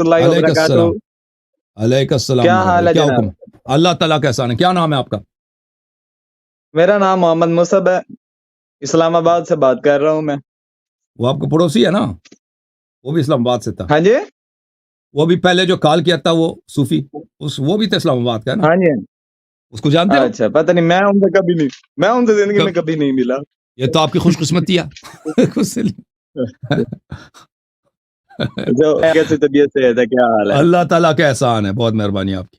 اللہ علیک وبرکاتہ۔ السلام، علیک السلام کیا میرے حال بھائی، ہے کیا جناب؟ حکم؟ اللہ تعالیٰ کا احسان ہے۔ کیا نام ہے آپ کا؟ میرا نام محمد مصعب ہے، اسلام آباد سے بات کر رہا ہوں میں۔ وہ آپ کا پڑوسی ہے نا؟ وہ بھی اسلام آباد سے تھا۔ ہاں جی وہ بھی پہلے جو کال کیا تھا وہ صوفی، وہ بھی تو اسلام آباد کا ہے نا؟ ہاں جی۔ اس کو جانتے ہو؟ اچھا، پتہ نہیں، میں ان سے زندگی میں کبھی نہیں ملا۔ یہ تو آپ کی خوش قسمتی ہے۔ جو کیسی طبیعت سے ہے، کیا حال ہے؟ اللہ تعالیٰ کا احسان ہے، بہت مہربانی آپ کی۔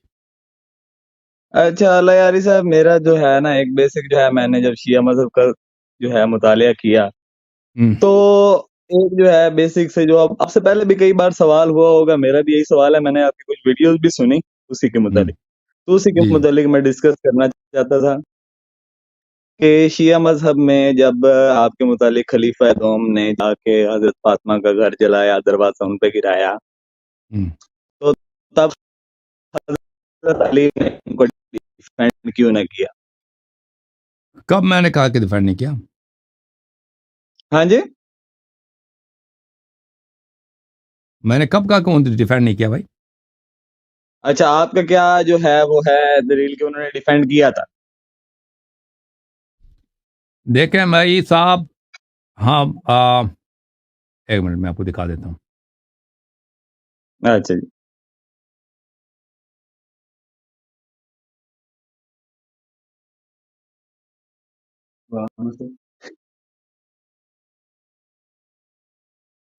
اچھا اللہ یاری صاحب، میرا جو ہے نا ایک بیسک جو ہے، میں نے جب شیعہ مذہب کا جو ہے مطالعہ کیا تو ایک جو ہے بیسک سے جو آپ سے پہلے بھی کئی بار سوال ہوا ہوگا، میرا بھی یہی سوال ہے، میں نے آپ کی کچھ ویڈیوز بھی سنی اسی کے متعلق، تو اسی کے جی متعلق میں ڈسکس کرنا چاہتا تھا کہ شیعہ مذہب میں جب آپ کے متعلق خلیفہ دوم نے جا کے حضرت فاطمہ کا گھر جلایا، دروازہ ان پہ گرایا، تو تب حضرت علی نے ان کو ڈیفینڈ کیوں نہ کیا؟ کب میں نے کہا کہ ڈیفینڈ نہیں کیا؟ ہاں جی، میں نے کب کہا کہ انہوں نے ڈیفینڈ نہیں کیا بھائی؟ اچھا، آپ کا کیا جو ہے وہ ہے دلیل کہ انہوں نے ڈیفینڈ کیا تھا؟ دیکھیں بھائی صاحب، ہاں ایک منٹ میں آپ کو دکھا دیتا ہوں۔ اچھا جی،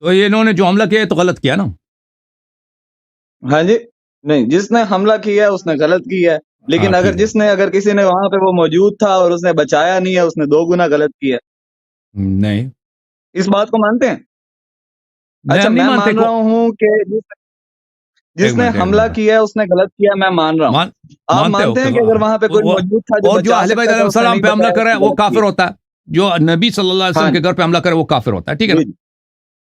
تو یہ انہوں نے جو حملہ کیا ہے تو غلط کیا نا؟ ہاں جی، نہیں، جس نے حملہ کیا ہے اس نے غلط کیا ہے، لیکن ٹھیک ہے، اگر کسی نے وہاں پہ وہ موجود تھا اور اس نے بچایا نہیں ہے، اس نے 2 گنا غلط کیا ہے۔ نہیں اس بات کو مانتے ہیں؟ اچھا، ہم نہیں میں مانتے مان کو۔ رہا ہوں کہ ایک جس نے منٹ حملہ کیا ہے اس نے غلط کیا، میں مان رہا ہوں۔ آپ مانتے ہو مانتے ہیں کہ کہ اگر وہاں پہ کوئی موجود تھا جو اور جو بچا اہل بیت سکتا علیہ تھا، اس نے السلام نہیں پہ حملہ بچایا، کرے اس نے وہ غلط کافر کیا؟ ہوتا ہے، جو نبی صلی اللہ علیہ ہاں وسلم کے گھر پہ حملہ کرے وہ کافر ہوتا ہے، ٹھیک ہے نا؟ جی،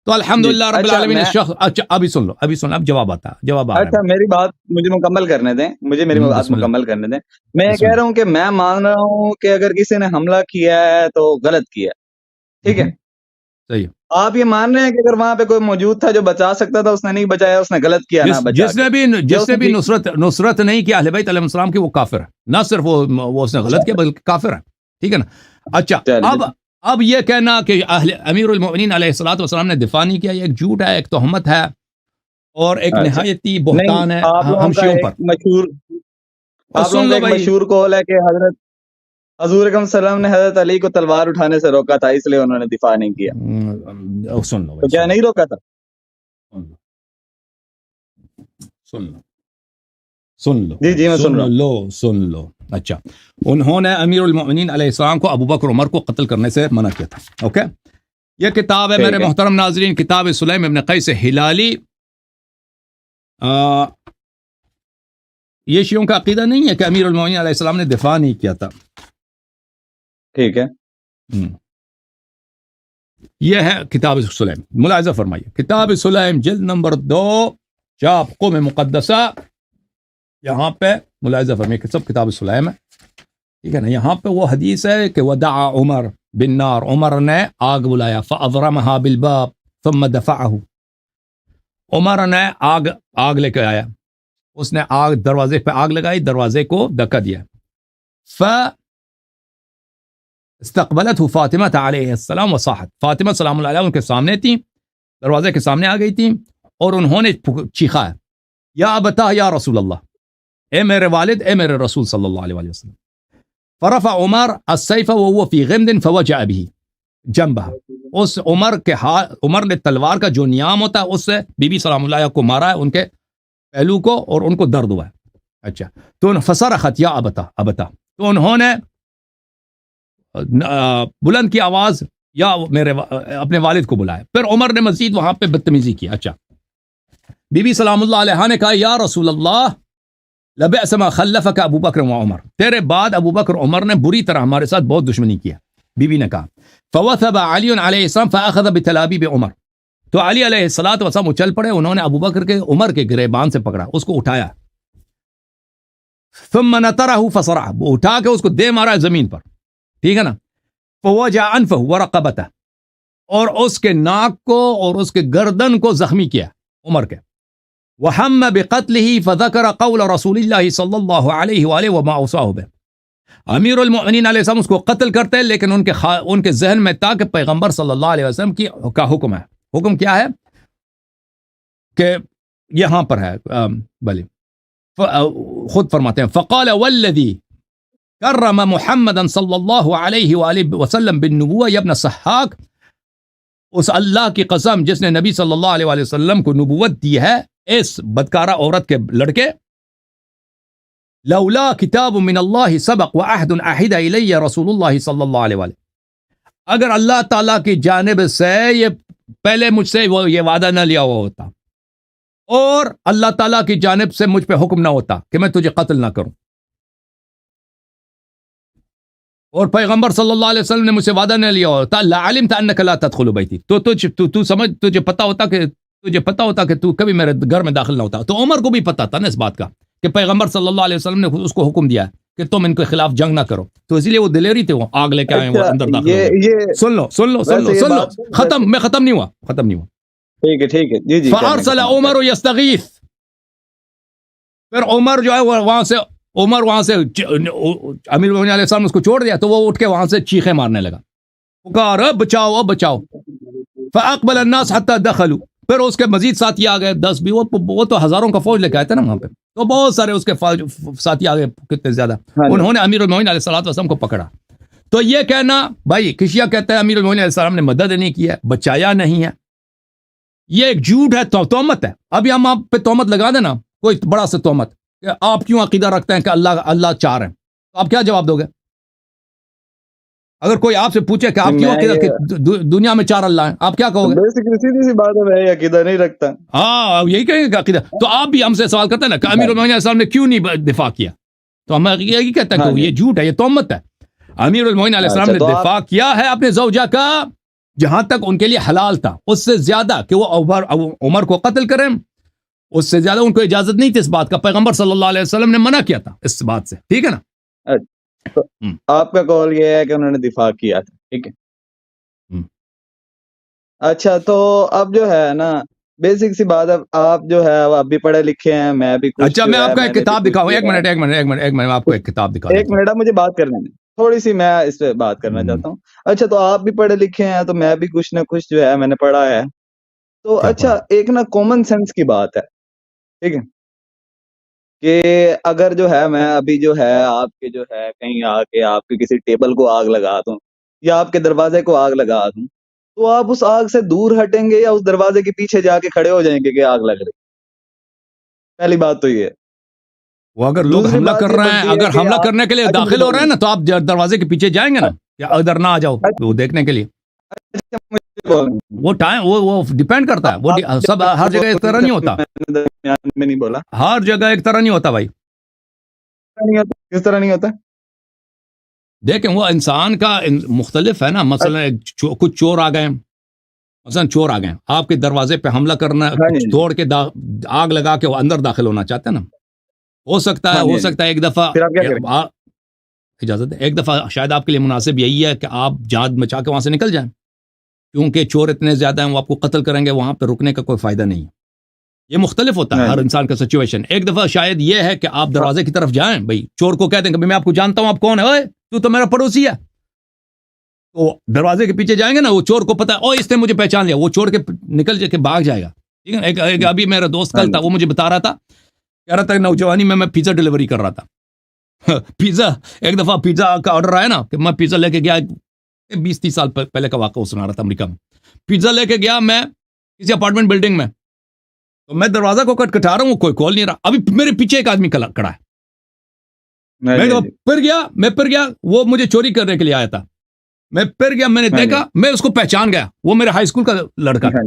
تو الحمدللہ رب اچھا العالمین شخص، اچھا ابھی سن لو اب جواب آ رہا ہے اچھا، میری بات مجھے مکمل کرنے دیں، میری بات بسم اللہ، مکمل کرنے دیں۔ میں یہ بسم کہہ اللہ۔ رہا ہوں کہ میں مان رہا ہوں کہ اگر کسی نے حملہ کیا ہے تو غلط کیا ہے، ٹھیک ہے؟ صحیح ہے۔ آپ یہ مان رہے ہیں کہ اگر وہاں پہ کوئی موجود تھا جو بچا سکتا تھا، اس نے نہیں بچایا، اس نے غلط کیا نہ بچا جس کے، یا نے اس نے بھی ٹھیک کیا؟ نصرت نہیں کی اہل بیت علیہ السلام کی، وہ کافر ہے، نہ صرف وہ اس نے غلط کیا بلکہ کافر ہے، ٹھیک ہے نا؟ اچھا، چلیے، اب یہ کہنا کہ امیر المؤمنین علیہ الصلوۃ والسلام نے دفاع نہیں کیا، یہ ایک جھوٹ ہے، ایک تہمت ہے، اور ایک اچھا، نہایتی نہیں، بہتان ہے آپ لوگوں ہم کا شیعوں ایک پر۔ مشہور اور آپ سن لوگوں کا لو ایک بھائی، مشہور قول ہے کہ حضور اکرم صلی اللہ علیہ وسلم نے حضرت علی کو تلوار اٹھانے سے روکا تھا، اس لیے انہوں نے دفاع نہیں کیا، سن لو تو بھائی، کیا نہیں روکا تھا؟ سن لو سن لو جی جی، میں سن رہا ہوں۔ سن لو۔ اچھا، انہوں نے امیر المؤمنین علیہ السلام کو ابو بکر عمر کو قتل کرنے سے منع کیا تھا، اوکے؟ یہ کتاب ہے میرے ٹھیک ہے، محترم ناظرین، کتاب سلیم ابن قیس ہلالی۔ یہ شیعوں کا عقیدہ نہیں ہے کہ امیر المؤمنین علیہ السلام نے دفاع نہیں کیا تھا۔ ٹھیک ہے، یہ ہے کتاب سلیم، ملاحظہ فرمائیے، کتاب سلیم جلد نمبر 2 چاپ قوم مقدسہ، یہاں پہ ملاحظہ فرمائیے کہ سب کتاب سلیم ہے، ٹھیک ہے نا؟ یہاں پہ وہ حدیث ہے کہ ودعا عمر بالنار، عمر نے آگ بلایا، فاضرمها بالباب ثم دفعه، عمر نے آگ لے کے آیا، اس نے دروازے پہ آگ لگائی، دروازے کو دھکا دیا، استقبلته فاطمہ علیہ السلام وصاحت، فاطمہ سلام اللہ علیہ ان کے سامنے تھیں، دروازے کے سامنے آ گئی تھیں، اور انہوں نے چیخا، یا ابتا یا رسول اللہ، اے میرے والد، اے میرے رسول صلی اللہ علیہ وسلم۔ فرفع عمر السیف وهو فی غمد فوجع به جنبها، اس عمر نے تلوار کا جو نیام ہوتا ہے اس سے بی بی سلام اللہ کو مارا ہے، ان کے پہلو کو، اور ان کو درد ہوا ہے۔ اچھا، تو فصرخت یا ابتا، تو انہوں نے بلند کی آواز یا اپنے والد کو بلایا، پھر عمر نے مزید وہاں پہ بدتمیزی کی۔ اچھا، بی بی سلام اللہ علیہ نے کہا یا رسول اللہ لبئس ما خلفک ابو بکر و عمر، تیرے بعد ابو بکر عمر نے بری طرح ہمارے ساتھ بہت دشمنی کیا۔ بی بی نے کہا فوثب علی علیہ السلام فاخذ بتلابیب عمر، تو علی علیہ السلام اچل پڑے، انہوں نے ابو بکر کے عمر کے گریبان سے پکڑا، اس کو اٹھایا، ثم نطرہ فصرع، اٹھا کے اس کو دے مارا زمین پر، ٹھیک ہے نا؟ فوجع انفہ ورقبتہ، اور اس کے ناک کو اور اس کے گردن کو زخمی کیا عمر کے، وهم بقتله فذكر قول رسول الله صلی اللہ علیہ وآلہ وما اوصاه به. امیر المؤمنین علیہ السلام اس کو قتل کرتے ہیں، لیکن ان کے ذہن میں تھا کہ پیغمبر صلی اللہ علیہ وسلم کا حکم ہے. حکم کیا ہے کہ یہاں پر ہے، بلی خود فرماتے ہیں فقال والذی کرم محمدا صلی اللہ علیہ وآلہ وسلم بالنبوہ یا ابن صحاک، اس اللہ کی قسم جس نے نبی صلی اللہ علیہ وآلہ وسلم کو نبوت دی ہے اس بدکارہ عورت کے لڑکے، لولا کتاب من اللہ سبق وعہد عہد الی رسول اللہ صلی اللہ علیہ وآلہ، اگر اللہ تعالیٰ کی جانب سے یہ پہلے مجھ سے وہ یہ وعدہ نہ لیا ہوا ہوتا اور اللہ تعالیٰ کی جانب سے مجھ پہ حکم نہ ہوتا کہ میں تجھے قتل نہ کروں، اور پیغمبر صلی اللہ علیہ وسلم نے مجھ سے وعدہ نہ لیا ہوتا، لعلمت انک لا تدخل بیتی، تو سمجھ تجھے پتا ہوتا کہ تو کبھی میرے گھر میں داخل نہ ہوتا. تو عمر کو بھی پتا تھا نا اس بات کا کہ پیغمبر صلی اللہ علیہ وسلم نے اس کو حکم دیا کہ تم ان کے خلاف جنگ نہ کرو، تو اسی لیے وہ دلیری تھے، وہ آگ لے کے آئے، وہ اندر داخل ہوئے. سن لو ختم، میں ختم نہیں ہوا. ٹھیک ہے جی. فارسل عمر یستغیث، پھر عمر جو ہے وہاں سے امیر المومنین علیہ السلام نے اس کو چھوڑ دیا، تو وہ اٹھ کے وہاں سے چیخیں مارنے لگا، پکار بچاؤ. فاقبل الناس حتى دخلوا، پھر اس کے مزید ساتھی آ گئے 10 بھی، وہ تو ہزاروں کا فوج لے کے آئے تھے نا وہاں پہ، تو بہت سارے اس کے ساتھی آ گئے، کتنے زیادہ. انہوں نے امیر المومنین علیہ السلام کو پکڑا. تو یہ کہنا بھائی کشیا کہتا ہے امیر المومنین علیہ السلام نے مدد نہیں کی ہے، بچایا نہیں ہے، یہ ایک جھوٹ ہے، تہمت ہے. ابھی ہم آپ پہ تہمت لگا دیں نا، کوئی بڑا سا تہمت کہ آپ کیوں عقیدہ رکھتے ہیں کہ اللہ چار ہیں، تو آپ کیا جواب دو گے؟ اگر کوئی آپ سے پوچھے کہ آپ کیوں عقیدہ کہ دنیا میں 4 اللہ ہیں، آپ کیا کہو گے؟ سیدھی سی بات ہے، میں عقیدہ نہیں رکھتا. ہاں یہی کہیں گے کہ عقیدہ. تو آپ بھی ہم سے سوال کرتے ہیں نا کہ امیر المومنین علیہ السلام نے کیوں نہیں دفاع کیا، تو ہم یہی کہتے ہیں کہ یہ جھوٹ ہے، یہ تہمت ہے. امیر المومنین علیہ السلام نے دفاع کیا ہے اپنے زوجہ کا جہاں تک ان کے لیے حلال تھا، اس سے زیادہ کہ وہ عمر کو قتل کریں، اس سے زیادہ ان کو اجازت نہیں تھی اس بات کا. پیغمبر صلی اللہ علیہ وسلم نے منع کیا تھا اس بات سے، ٹھیک ہے نا. آپ کا قول یہ ہے کہ انہوں نے دفاع کیا تھا، ٹھیک ہے. اچھا، تو اب جو ہے نا بیسک سی بات ہے، آپ جو ہے آپ بھی پڑھے لکھے ہیں، میں بھی کچھ. اچھا میں آپ کا ایک کتاب دکھاؤں، ایک منٹ آپ کو ایک کتاب دکھاؤں. ایک منٹ مجھے بات کرنے میں، تھوڑی سی میں اس پہ بات کرنا چاہتا ہوں. اچھا، تو آپ بھی پڑھے لکھے ہیں، تو میں بھی کچھ نہ کچھ جو ہے میں نے پڑھا ہے. تو اچھا ایک نا کامن سینس کی بات ہے، ٹھیک ہے، کہ اگر جو ہے میں ابھی جو ہے آپ کے جو ہے کہیں آ کے آپ کے کسی ٹیبل کو آگ لگا دوں یا آپ کے دروازے کو آگ لگا دوں، تو آپ اس آگ سے دور ہٹیں گے یا اس دروازے کے پیچھے جا کے کھڑے ہو جائیں گے کہ آگ لگ رہی؟ پہلی بات تو یہ ہے. وہ اگر لوگ حملہ کر رہے ہیں، اگر حملہ کرنے کے لیے داخل ہو رہے ہیں نا، تو آپ دروازے کے پیچھے جائیں گے نا، یا ادھر نہ آ جاؤ وہ دیکھنے کے لیے. وہ ٹائم وہ ڈیپینڈ کرتا ہے، وہ سب ہر جگہ ایک طرح نہیں ہوتا. میں نہیں بولا ہر جگہ ایک طرح نہیں ہوتا بھائی. کس طرح نہیں ہوتا؟ دیکھیں وہ انسان کا مختلف ہے نا. مثلا کچھ چور آ گئے، آپ کے دروازے پہ حملہ کرنا، توڑ کے آگ لگا کے وہ اندر داخل ہونا چاہتے ہیں نا. ہو سکتا ہے ایک دفعہ اجازت ہے، ایک دفعہ شاید آپ کے لیے مناسب یہی ہے کہ آپ جان بچا کے وہاں سے نکل جائیں، کیونکہ چور اتنے زیادہ ہیں وہ آپ کو قتل کریں گے، وہاں پہ رکنے کا کوئی فائدہ نہیں ہے. یہ مختلف ہوتا ہے ہر انسان کا سچویشن. ایک دفعہ شاید یہ ہے کہ آپ دروازے کی طرف جائیں، بھائی چور کو کہتے ہیں کہ میں آپ کو جانتا ہوں، آپ کون ہے، اوئے تو میرا پڑوسی ہے. تو دروازے کے پیچھے جائیں گے نا، وہ چور کو پتا ہے او اس نے مجھے پہچان لیا، وہ چھوڑ کے نکل جا کے بھاگ جائے گا. ٹھیک ہے. ایک ابھی میرا دوست کل تھا، وہ مجھے بتا رہا تھا، کہہ رہا تھا نوجوانی میں پیزا ڈلیوری کر رہا تھا. پیزا ایک دفعہ پیزا کا آرڈر آیا نا، کہ میں پیزا لے کے گیا، 20-30 سال پہلے کا واقعہ سنا رہا تھا. امریکہ میں پیزا لے کے گیا میں کسی اپارٹمنٹ بلڈنگ میں، تو میں دروازہ کو کھٹکھٹا رہا ہوں، کوئی کھول نہیں رہا. ابھی میرے پیچھے ایک آدمی کھڑا ہے، میں پھر گیا، وہ مجھے چوری کرنے کے لیے آیا تھا. میں پھر گیا، میں نے دیکھا، میں اس کو پہچان گیا، وہ میرے ہائی اسکول کا لڑکا تھا.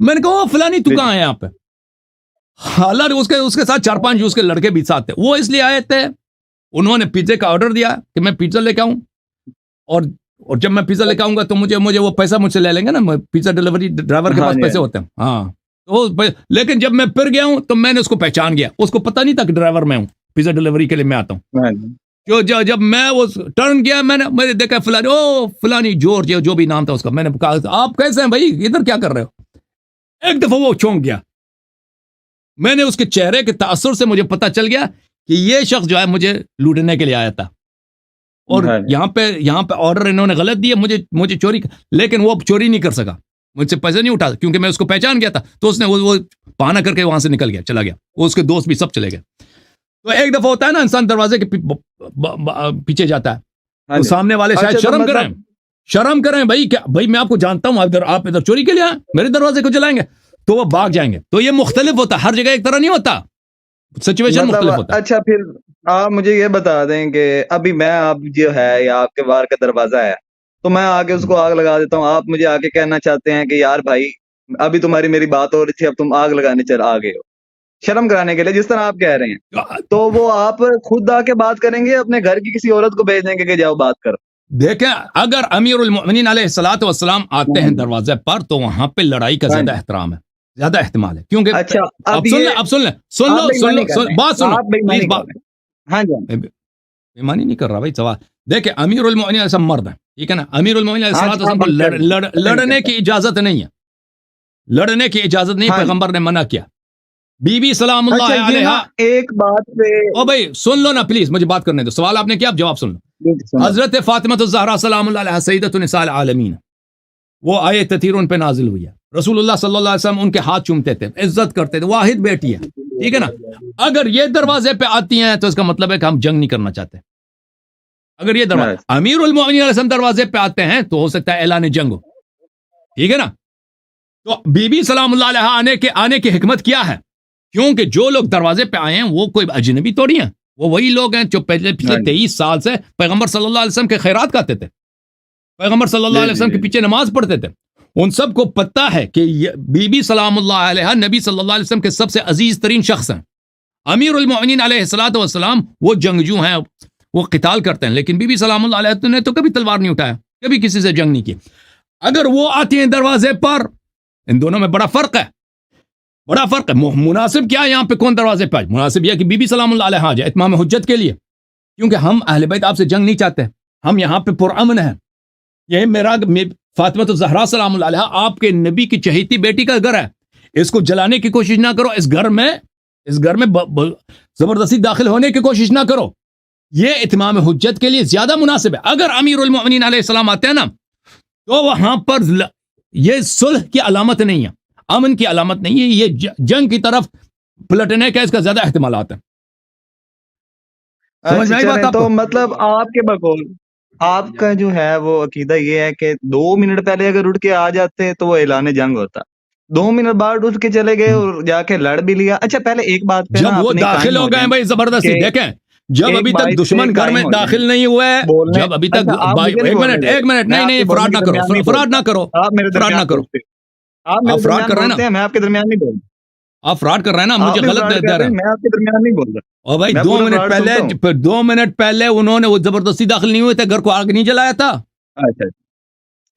میں نے کہا فلانی تو کہاں ہے یہاں پہ؟ حالانکہ اس کے ساتھ 4-5 اس کے لڑکے بھی ساتھ تھے. وہ اس لیے آئے تھے، انہوں نے پیزے کا آرڈر دیا کہ میں پیزا لے کے آؤں، اور جب میں پیزا لے کے آؤں گا تو مجھے وہ پیسہ مجھ سے لے لیں گے نا. پیزا ڈلیوری ڈرائیور کے پاس پیسے ہوتے ہیں. ہاں تو لیکن جب میں پھر گیا ہوں تو میں نے اس کو پہچان گیا. اس کو پتہ نہیں تھا کہ ڈرائیور میں ہوں، پیزا ڈلیوری کے لیے میں آتا ہوں. جب میں وہ ٹرن کیا، میں نے دیکھا فلانی جورج جو بھی نام تھا اس کا. میں نے کہا آپ کیسے ہیں بھائی، ادھر کیا کر رہے ہو؟ ایک دفعہ وہ چونک گیا، میں نے اس کے چہرے کے تاثر سے مجھے پتا چل گیا کہ یہ شخص جو ہے مجھے لوٹنے کے لیے آیا تھا، اور یہاں پہ آرڈر انہوں نے غلط دیا مجھے چوری، لیکن وہ چوری نہیں کر سکا، مجھ سے پیسے نہیں اٹھا کیونکہ میں اس کو پہچان گیا تھا، تو اس نے وہ پانا کر کے وہاں سے نکل گیا، چلا گیا، وہ اس کے دوست بھی سب چلے گئے۔ تو ایک دفعہ ہوتا ہے نا انسان دروازے کے پیچھے جاتا ہے، تو سامنے والے شاید شرم کریں بھائی میں آپ کو جانتا ہوں، آپ ادھر چوری کے لیے آئے، میرے دروازے کو جلائیں گے، تو وہ بھاگ جائیں گے۔ تو یہ مختلف ہوتا ہے، ہر جگہ ایک طرح نہیں ہوتا، سچویشن مختلف ہوتا ہے۔ اچھا پھر آپ مجھے یہ بتا دیں کہ ابھی میں آپ جو ہے یا آپ کے باہر کا دروازہ ہے، تو میں آگے اس کو آگ لگا دیتا ہوں، آپ مجھے آگے کہنا چاہتے ہیں کہ یار بھائی ابھی تمہاری میری بات ہو رہی تھی، اب تم آگ لگانے چل آ گئے ہو، شرم کرانے کے لیے جس طرح آپ کہہ رہے ہیں، تو وہ آپ خود آ کے بات کریں گے، اپنے گھر کی کسی عورت کو بھیج دیں گے کہ جاؤ بات کرو؟ دیکھیں اگر امیر المؤمنین علیہ الصلوۃ والسلام آتے ہیں دروازے پر، تو وہاں پہ لڑائی کا زیادہ احترام ہے، زیادہ احتمال ہے، کیونکہ اچھا اب سن لو بات سن لو، ہاں جی بےمانی نہیں کر رہا بھائی سوال۔ دیکھیں امیر المؤمنین علیہ السلام مرد ہیں، ٹھیک ہے نا، امیر المؤمنین علیہ الصلوۃ والسلام کو لڑنے کی اجازت نہیں ہے، لڑنے کی اجازت نہیں، پیغمبر نے منع کیا۔ بی بی سلام اللہ علیہا، ایک بات پہ او بھائی سن لو نا پلیز، مجھے بات کرنے دو، سوال آپ نے کیا، اب جواب سن لو۔ حضرت فاطمہ الزہرا سلام اللہ علیہا سیدۃ نساء العالمین، وہ آیے تطہیر ان پہ نازل ہوئی ہے، رسول اللہ صلی اللہ علیہ وسلم ان کے ہاتھ چومتے تھے، عزت کرتے تھے، واحد بیٹی ہے، ٹھیک ہے نا۔ اگر یہ دروازے پہ آتی ہیں تو اس کا مطلب ہے کہ ہم جنگ نہیں کرنا چاہتے۔ اگر یہ دروازے امیر المؤمنین علیہ السلام دروازے پہ آتے ہیں تو ہو سکتا ہے اعلان جنگ ہو، ٹھیک ہے نا۔ تو بی بی سلام اللہ علیہا آنے کی حکمت کیا ہے؟ کیونکہ جو لوگ دروازے پہ آئے ہیں وہ کوئی اجنبی توڑی ہیں، وہ وہی لوگ ہیں جو پچھلے 23 سال سے پیغمبر صلی اللہ علیہ وسلم کے خیرات کھاتے تھے، پیغمبر صلی اللہ علیہ وسلم کے پیچھے نماز پڑھتے تھے، ان سب کو پتہ ہے کہ بی بی سلام اللہ علیہ نبی صلی اللہ علیہ وسلم کے سب سے عزیز ترین شخص ہیں۔ امیر المؤمنین علیہ الصلوۃ والسلام وہ جنگجو ہیں، وہ قتال کرتے ہیں، لیکن بی بی سلام اللہ علیہ نے تو کبھی تلوار نہیں اٹھایا، کبھی کسی سے جنگ نہیں کی۔ اگر وہ آتی ہیں دروازے پر، ان دونوں میں بڑا فرق ہے، بڑا فرق ہے۔ مناسب کیا ہے یہاں پہ کون دروازے پہ آئے؟ مناسب یہ کہ بی بی سلام اللہ علیہ جائے اتمام حجت کے لیے، کیونکہ ہم اہل بیت آپ سے جنگ نہیں چاہتے، ہم یہاں پہ پرامن ہیں۔ یہ میرا فاطمہ الزہرا سلام اللہ علیہ آپ کے نبی کی چہیتی بیٹی کا گھر ہے، اس کو جلانے کی کوشش نہ کرو، اس گھر میں زبردستی داخل ہونے کی کوشش نہ کرو، یہ اتمام حجت کے لیے زیادہ مناسب ہے۔ اگر امیر المؤمنین علیہ السلام آتے ہیں نا، تو وہاں پر یہ صلح کی علامت نہیں ہے، امن کی علامت نہیں ہے، یہ جنگ کی طرف پلٹنے کا اس کا زیادہ احتمالات ہیں۔ سمجھ میں آئی بات آپ کو؟ تو مطلب آپ کے بقول آپ کا جو ہے وہ عقیدہ یہ ہے کہ 2 منٹ پہلے اگر اٹھ کے آ جاتے تو وہ اعلان جنگ ہوتا، 2 منٹ بعد اٹھ کے چلے گئے اور جا کے لڑ بھی لیا۔ اچھا پہلے ایک بات پہ جب وہ داخل ہو گئے بھائی زبردستی، دیکھیں جب ابھی تک دشمن گھر میں داخل نہیں ہوئے، جب ابھی تک ایک منٹ نہیں فراڈ نہ کرو، فراڈ نہ کرو، فراڈ نہ کرو، آپ فراڈ کر رہے ہیں نا، میں آپ کے درمیان نہیں بول رہا، آپ فراڈ کر رہے ہیں نا، مجھے غلط دے رہے ہیں، میں آپ کے درمیان نہیں بول رہا۔ اور بھائی 2 منٹ پہلے انہوں نے وہ زبردستی داخل نہیں ہوئے تھے، گھر کو آگ نہیں جلایا تھا۔ اچھا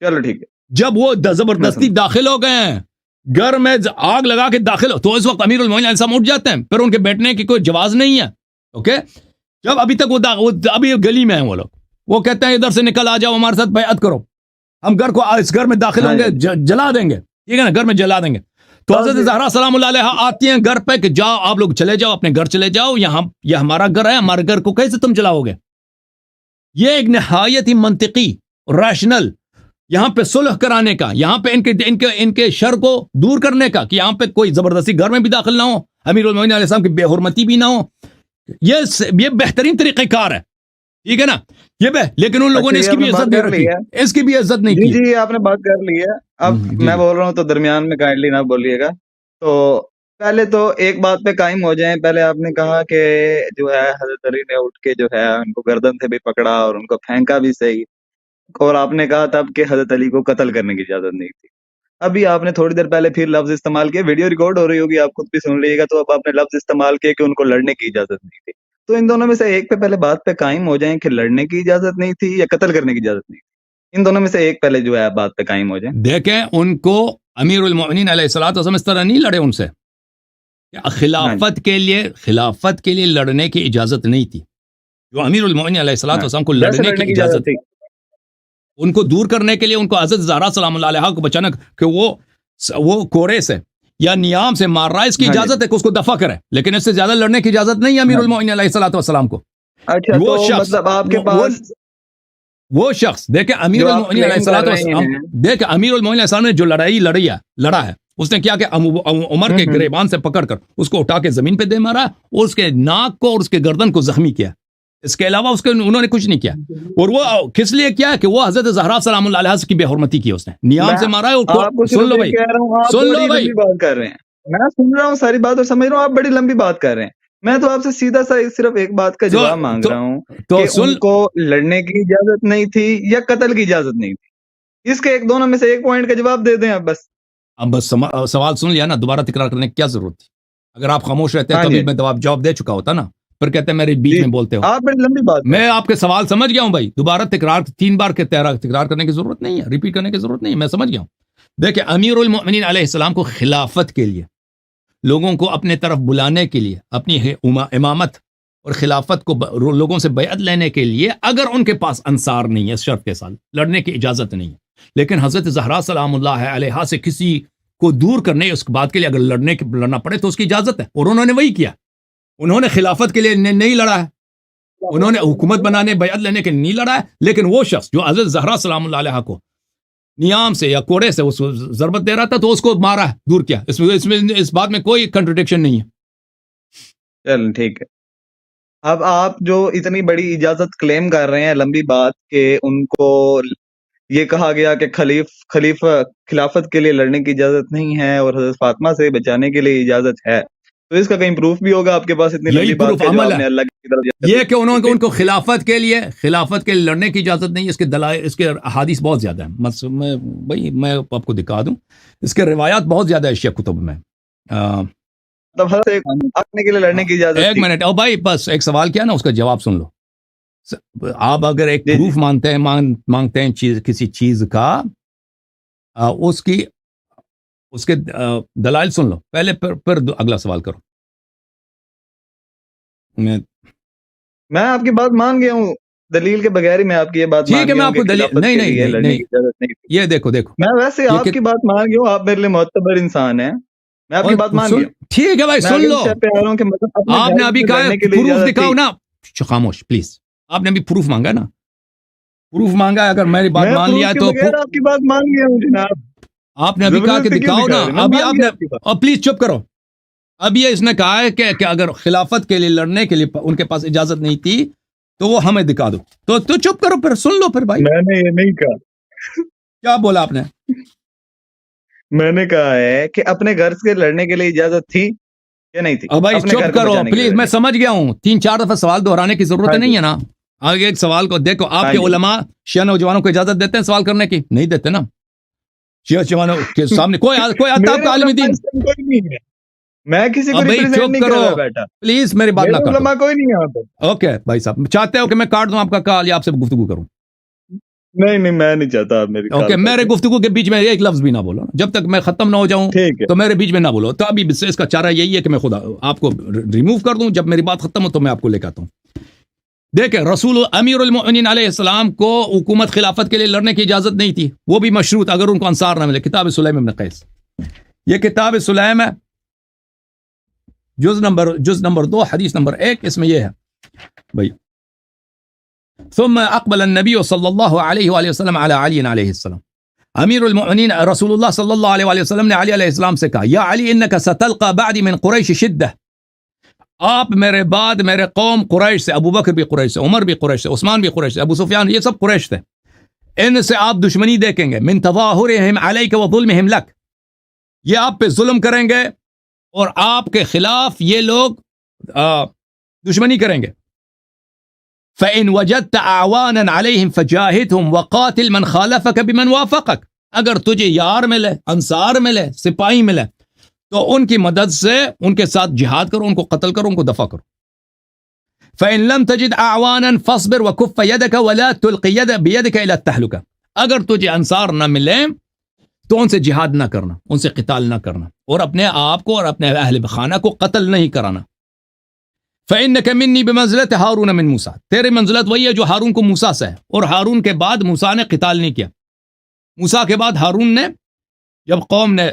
چلو ٹھیک ہے، جب وہ زبردستی داخل ہو گئے ہیں گھر میں، آگ لگا کے داخل ہو، تو اس وقت امیر المؤمنین علیہ السلام اٹھ جاتے ہیں، پھر ان کے بیٹھنے کی کوئی جواز نہیں ہے، اوکے۔ جب ابھی تک وہ ابھی گلی میں ہیں، وہ لوگ وہ کہتے ہیں ادھر سے نکل آ جاؤ، ہمارے ساتھ بیعت کرو، ہم گھر کو اس گھر میں داخل ہوں گے، جلا دیں گے، ٹھیک ہے نا، گھر میں جلا دیں گے۔ تو حضرت زہرا سلام اللہ علیہ آتی ہیں گھر پہ کہ جاؤ آپ لوگ چلے جاؤ، اپنے گھر چلے جاؤ، یہ ہمارا گھر ہے، ہمارے گھر کو کیسے تم جلاؤ گے؟ یہ ایک نہایت ہی منطقی، ریشنل، یہاں پہ صلح کرانے کا، یہاں پہ ان کے شر کو دور کرنے کا، کہ یہاں پہ کوئی زبردستی گھر میں بھی داخل نہ ہو، امیر المؤمنین علیہ السلام کی بے حرمتی بھی نہ ہو، یہ بہترین طریقہ کار ہے، ٹھیک ہے نا۔ لیکن ان لوگوں نے اس کی بھی عزت نہیں رکھی، اس کی بھی عزت نہیں کی۔ جی آپ نے بات کر لی ہے، اب میں بول رہا ہوں تو درمیان میں کائنڈلی نہ بولیے گا۔ تو پہلے تو ایک بات پہ قائم ہو جائیں، پہلے آپ نے کہا کہ جو ہے حضرت علی نے اٹھ کے جو ہے ان کو گردن سے بھی پکڑا اور ان کو پھینکا بھی صحیح، اور آپ نے کہا تب کہ حضرت علی کو قتل کرنے کی اجازت نہیں تھی۔ ابھی آپ نے تھوڑی دیر پہلے پھر لفظ استعمال کیا، ویڈیو ریکارڈ ہو رہی ہوگی، آپ خود بھی سن لیجیے گا، تو اب آپ نے لفظ استعمال کیا کہ ان کو لڑنے کی اجازت نہیں تھی۔ تو ان دونوں میں سے ایک پہ پہلے بات پہ قائم ہو جائیں کہ لڑنے کی اجازت نہیں تھی یا قتل کرنے کی اجازت نہیں تھی، ان دونوں میں سے ایک پہلے جو ہے بات پہ قائم ہو جائیں۔ دیکھیں ان کو امیر المؤمنین علیہ الصلوۃ والسلام اس طرح نہیں لڑے ان سے، خلافت کے لیے لڑنے کی اجازت نہیں تھی، جو امیر المؤمنین علیہ الصلوۃ والسلام کو لڑنے کی اجازت تھی، ان کو دور کرنے کے لیے، ان کو حضرت زہرا سلام اللہ علیہ کو بچانا، کہ وہ کورے سے یا نیام سے مار رہا ہے، اس کی ہاں جی۔ اجازت ہے کہ اس کو دفع کرے، لیکن اس سے زیادہ لڑنے کی اجازت نہیں ہے امیر المومنین علیہ الصلوۃ والسلام کو۔ اچھا وہ تو شخص مطلب آپ کے پاس وہ شخص دیکھیں امیر جو آپ المومنین علیہ claim کر الصلوۃ رہے والسلام، ہیں، دیکھ امیر المومنین علیہ السلام نے جو لڑا ہے، اس نے کیا کہ عمر کے گریبان سے پکڑ کر اس کو اٹھا کے زمین پہ دے مارا اور اس کے ناک کو اور اس کے گردن کو زخمی کیا، اس کے علاوہ اس کے انہوں نے کچھ نہیں کیا۔ اور وہ کس لیے کیا کہ وہ حضرت زہرا سلام اللہ علیہا کی بے حرمتی کی، اس نے نیام سے مارا ہے۔ اور آپ کو سن لو بھائی، کہہ رہا ہوں، آپ سن لو بڑی بھائی، لمبی بات کر رہے ہیں، میں سن رہا ہوں ساری بات اور سمجھ رہا ہوں، آپ بڑی لمبی بات کر رہے ہیں۔ میں تو آپ سے سیدھا سا صرف ایک بات کا جواب مانگ رہا ہوں کہ ان کو لڑنے کی اجازت نہیں تھی یا قتل کی اجازت نہیں تھی، اس کے دونوں میں سے ایک پوائنٹ کا جواب دے دیں آپ بس۔ اب بس سوال سن لیا نا، دوبارہ تکرار کرنے کی کیا ضرورت تھی؟ اگر آپ خاموش رہتے ہاں کبھی جی، میں جواب دے چکا ہوتا نا، پھر کہتے ہیں میرے بیچ جی میں بولتے ہو۔ آپ بڑی لمبی بات میں آپ کے سوال سمجھ گیا ہوں بھائی، دوبارہ تکرار 3 بار کے تکرار کرنے کی ضرورت نہیں ہے، ریپیٹ کرنے کی ضرورت نہیں ہے، میں سمجھ گیا ہوں۔ دیکھیں امیر المؤمنین علیہ السلام کو خلافت کے لیے، لوگوں کو اپنے طرف بلانے کے لیے، اپنی امامت اور خلافت کو لوگوں سے بیعت لینے کے لیے، اگر ان کے پاس انصار نہیں ہے، اس شرط کے ساتھ لڑنے کی اجازت نہیں ہے، لیکن حضرت زہرا سلام اللہ علیہا سے کسی کو دور کرنے اس بات کے لیے اگر لڑنا پڑے تو اس کی اجازت ہے، اور انہوں نے وہی کیا۔ انہوں نے خلافت کے لیے نہیں لڑا ہے، انہوں نے حکومت بنانے بیعت لینے کے لیے نہیں لڑا ہے، لیکن وہ شخص جو حضرت زہرا سلام اللہ علیہا کو نیام سے یا کوڑے سے اس ضربت دے رہا تھا تو اس کو مارا ہے، دور کیا، اس بات میں کوئی کنٹرڈکشن نہیں ہے۔ چل ٹھیک ہے۔ اب آپ جو اتنی بڑی اجازت کلیم کر رہے ہیں، لمبی بات، کہ ان کو یہ کہا گیا کہ خلافت کے لیے لڑنے کی اجازت نہیں ہے اور حضرت فاطمہ سے بچانے کے لیے اجازت ہے، تو اس کا کہیں پروف بھی ہوگا آپ کے پاس اتنی یہی لمبی بات پروف کا جو عمل آپ نے ہے، اللہ کی طرف یہ کہ ان کو خلافت کے لیے لڑنے کی اجازت نہیں، اس کے دلائل، اس کے احادیث بہت زیادہ ہیں، میں آپ کو دکھا دوں، اس کے روایات بہت زیادہ ہے شیخ کتب میں۔ کے لیے لڑنے کی اجازت ایک تھی۔ منٹ، او بھائی بس ایک سوال کیا نا، اس کا جواب سن لو۔ آپ اگر ایک جی پروف مانگتے ہیں کسی چیز کا، اس کے دلائل سن لو پہلے، پھر اگلا سوال کرو۔ میں آپ کی بات مان گیا ہوں، دلیل کے بغیر ہی میں آپ کی یہ بات مان ٹھیک ہے، میں گیا ہوں آپ کو کہ دلیل خلافت کے لیے لڑنے کی اجازت نہیں تھی۔ یہ دیکھو میں ویسے آپ کی بات مان گیا ہوں، آپ میرے لیے معتبر انسان ہیں، میں آپ کی بات مان گیا ہوں۔ ٹھیک ہے بھائی، میں سن آگے لو، اس اسٹیپ پہ آ رہا ہوں کہ مطلب اپنے آپ نے گھر ابھی میں کہا لڑنے کے لیے پروف اجازت دکھاؤ تھی۔ نا، خاموش پلیز، آپ نے ابھی پروف مانگا نا، پروف مانگا ہے، اگر میری بات میں مان پروف لیا کے تو بغیر آپ کی بات مان گیا ہوں جناب، آپ نے ابھی کہا کہ زبردستی کیوں دکھاؤ نا، دکھا رہے ہیں؟ میں ابھی مان آپ گیا نے، آپ کی بات۔ اور پلیز چپ کرو۔ ابھی اس نے کہا ہے کہ اگر خلافت کے لیے لڑنے کے لیے ان کے پاس اجازت نہیں تھی تو وہ ہمیں دکھا دو، تو چپ کرو، پھر سن لو، پھر بھائی میں نے یہ نہیں کہا، کیا بولا آپ نے؟ میں نے کہا ہے کہ اپنے گھر سے لڑنے کے لیے اجازت تھی یا نہیں تھی؟ اب بھائی اپنے گھر چپ کو کرو بچانے کے لیے پلیز، میں لڑنے سمجھ گیا ہوں، 3-4 دفعہ سوال دہرانے کی ضرورت ہاں جی، نہیں ہے نا۔ آگے ایک سوال کو دیکھو، آپ ہاں کے جی۔ علماء شیعہ نوجوانوں کو اجازت دیتے ہیں سوال کرنے کی؟ نہیں دیتے نا۔ شیعہ نوجوانوں کے سامنے کوئی آتا آپ میرے کا عالم علماء دین؟ اس ٹائم کوئی نہیں ہے، میں کسی کو اب بھائی ریپرزینٹ چپ نہیں کر کرو رہا بیٹا، پلیز، میری بات نہ میرے کاٹو۔ علماء کوئی نہیں ہے وہاں پہ۔ اوکے بھائی صاحب، چاہتے ہو کہ میں کاٹ دوں آپ کا کال یا آپ سے گفتگو کروں؟ نہیں میں نہیں چاہتا آپ میری اوکے، کال میرے کاٹیں۔ گفتگو کے بیچ میں ایک لفظ بھی نہ بولو، جب تک میں ختم نہ ہو جاؤں ٹھیک ہے، تو میرے بیچ میں نہ بولو۔ تو ابھی اس کا چارہ یہی ہے کہ میں خدا آپ کو ریموو کر دوں، جب میری بات ختم ہو تو میں آپ کو لے کے آتا ہوں۔ دیکھیں، امیر المؤمنین علیہ السلام کو حکومت خلافت کے لیے لڑنے کی اجازت نہیں تھی، وہ بھی مشروط اگر ان کو انصار نہ ملے۔ کتاب سلیم ابن قیس، یہ کتاب سلیم ہے، جز نمبر 2 حدیث نمبر 1، اس میں یہ ہے بھائی، ثم اقبل النبی صلی اللہ علیہ وآلہ وسلم علی علی علیہ السلام، امیر المؤمنین رسول اللہ صلی اللہ علیہ وآلہ وسلم نے علی علیہ السلام سے کہا، یا علی انک ستلقى بعدی من قریش شدہ، آپ میرے بعد میرے قوم قریش سے، ابو بکر بھی قریش سے، عمر بھی قریش سے، عثمان بھی قریش سے، ابو سفیان، یہ سب قریش تھے، ان سے آپ دشمنی دیکھیں گے، من تظاہرہم علیک وظلمہم لک، یہ آپ پہ ظلم کریں گے اور آپ کے خلاف یہ لوگ دشمنی کریں گے۔ فَإِن وَجَدْتَ أَعْوَانًا عَلَيْهِمْ فَجَاهِدْهُمْ وَقَاتِلْ مَنْ خَالَفَكَ بِمَنْ وَافَقَكَ، اگر تجھے یار ملے، انصار ملے، سپاہی ملے تو ان کی مدد سے ان کے ساتھ جہاد کرو، ان کو قتل کرو، ان کو دفع کرو۔ فَإِن لَمْ تَجِدْ أَعْوَانًا فَاصْبِرْ وَكُفَّ يَدَكَ وَلَا تُلْقِ بِيَدِكَ إِلَى التَّهْلُكَةِ، اگر تجھے انصار نہ ملے تو ان سے جہاد نہ کرنا، ان سے قتال نہ کرنا، اور اپنے آپ کو اور اپنے اہل خانہ کو قتل نہیں کرانا۔ فَإِنَّكَ مِنِّي بِمَنزِلَةِ هَارُونَ مِن موسیٰ، تیرے منزلت وہی ہے جو ہارون کو موسیٰ سے ہے، اور ہارون کے بعد موسیٰ نے قتال نہیں کیا۔ موسیٰ کے بعد ہارون نے، جب قوم نے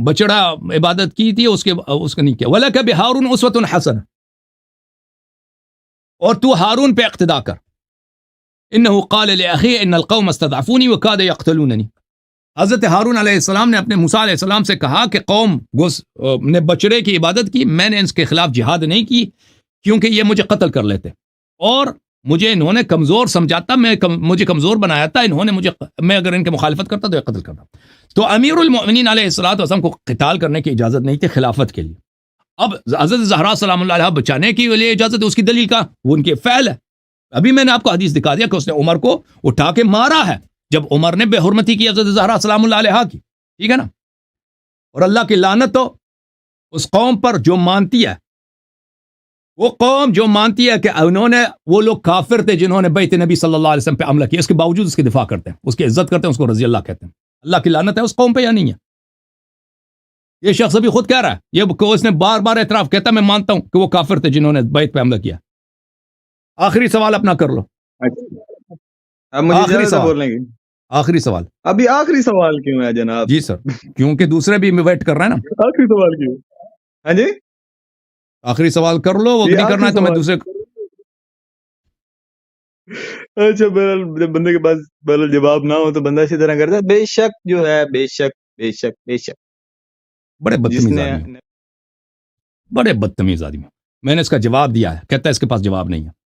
بچڑا عبادت کی تھی، اس کا نہیں کیا. وَلَكَ بِهَارُونَ أُسْوَةٌ حَسَنَةٌ، اور تو ہارون پہ اقتدا کر. إِنَّهُ قَالَ لِأَخِيهِ إِنَّ الْقَوْمَ اسْتَضْعَفُونِي وَكَادَ يَقْتُلُونَنِي. حضرت ہارون علیہ السلام نے اپنے موسیٰ علیہ السلام سے کہا کہ قوم نے بچڑے کی عبادت کی، میں نے ان کے خلاف جہاد نہیں کی کیونکہ یہ مجھے قتل کر لیتے، اور مجھے انہوں نے کمزور سمجھا تھا، مجھے کمزور بنایا تھا انہوں نے، میں اگر ان کے مخالفت کرتا تو یہ قتل کرتا. تو امیر المؤمنین علیہ السلام کو قتال کرنے کی اجازت نہیں تھی خلافت کے لیے. اب حضرت زہرا سلام اللہ علیہ بچانے کے لیے اجازت ہے، اس کی دلیل کا وہ ان کے فعل ہے. ابھی میں نے آپ کو حدیث دکھا دیا کہ اس نے عمر کو اٹھا کے مارا ہے جب عمر نے بے حرمتی کی حضرت زہرا سلام اللہ علیہ کی، ٹھیک ہے نا. اور اللہ کی لعنت تو اس قوم پر جو مانتی ہے، وہ قوم جو مانتی ہے کہ انہوں نے، وہ لوگ کافر تھے جنہوں نے بیت نبی صلی اللہ علیہ وسلم پہ حملہ کیا، اس کے باوجود اس کی دفاع کرتے ہیں، اس کی عزت کرتے ہیں، اس کو رضی اللہ کہتے ہیں. اللہ کی لعنت ہے اس قوم پہ یا نہیں ہے؟ یہ شخص ابھی خود کہہ رہا ہے، یہ کہ اس نے بار بار اعتراف کہتا میں مانتا ہوں کہ وہ کافر تھے جنہوں نے بیت پہ حملہ کیا. آخری سوال اپنا کر لو. اب مجھے آخری اجازت ہے سوال. بولنے کی؟ آخری سوال. ابھی آخری سوال کیوں ہے جناب؟ جی سر، کیونکہ دوسرے بھی ویٹ کر رہے ہیں نا. آخری سوال کیوں؟ ہاں جی، آخری سوال کر لو، وہ یہ نہیں کرنا ہے آخری تو میں سوال. دوسرے. اچھا، بہرحال جب بندے کے پاس بہرحال جواب نہ ہو تو بندہ اسی طرح کرتا ہے. بے شک جو ہے، بے شک بے شک بے شک بڑے جس بدتمیز نے آدمی، بڑے بدتمیز آدمی. میں نے اس کا جواب دیا ہے، کہتا ہے اس کے پاس جواب نہیں ہے.